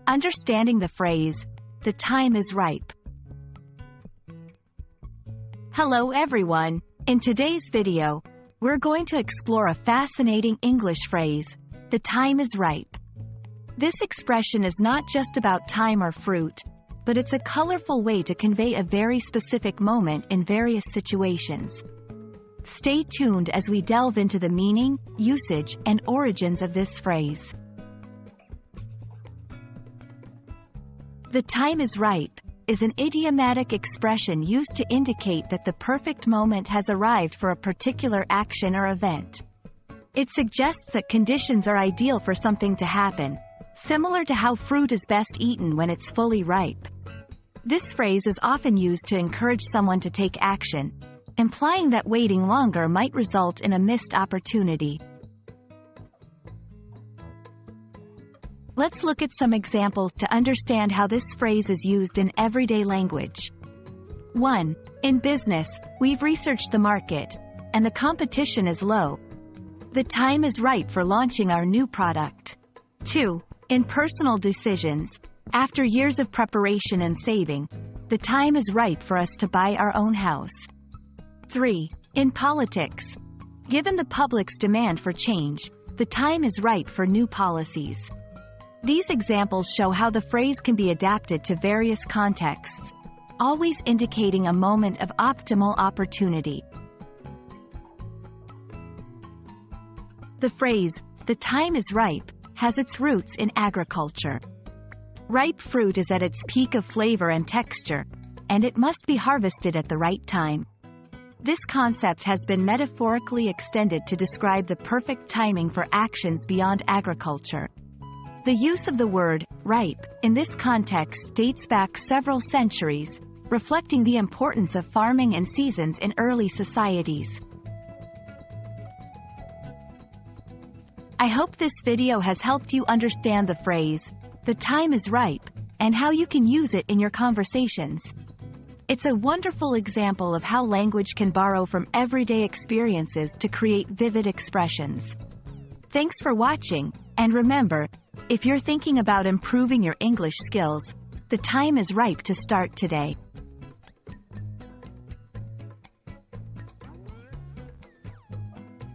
Understanding the phrase, "The time is ripe." Hello everyone! In today's video, we're going to explore a fascinating English phrase, "The time is ripe." This expression is not just about time or fruit, but it's a colorful way to convey a very specific moment in various situations. Stay tuned as we delve into the meaning, usage, and origins of this phrase. The time is ripe is an idiomatic expression used to indicate that the perfect moment has arrived for a particular action or event. It suggests that conditions are ideal for something to happen, similar to how fruit is best eaten when it's fully ripe. This phrase is often used to encourage someone to take action, implying that waiting longer might result in a missed opportunity. Let's look at some examples to understand how this phrase is used in everyday language. 1. In business, we've researched the market, and the competition is low. The time is right for launching our new product. 2. In personal decisions, after years of preparation and saving, the time is right for us to buy our own house. 3. In politics, given the public's demand for change, the time is right for new policies. These examples show how the phrase can be adapted to various contexts, always indicating a moment of optimal opportunity. The phrase, "The time is ripe," has its roots in agriculture. Ripe fruit is at its peak of flavor and texture, and it must be harvested at the right time. This concept has been metaphorically extended to describe the perfect timing for actions beyond agriculture. The use of the word ripe in this context dates back several centuries, reflecting the importance of farming and seasons in early societies. I hope this video has helped you understand the phrase, "The time is ripe," and how you can use it in your conversations. It's a wonderful example of how language can borrow from everyday experiences to create vivid expressions. Thanks for watching, and remember, if you're thinking about improving your English skills, the time is ripe to start today.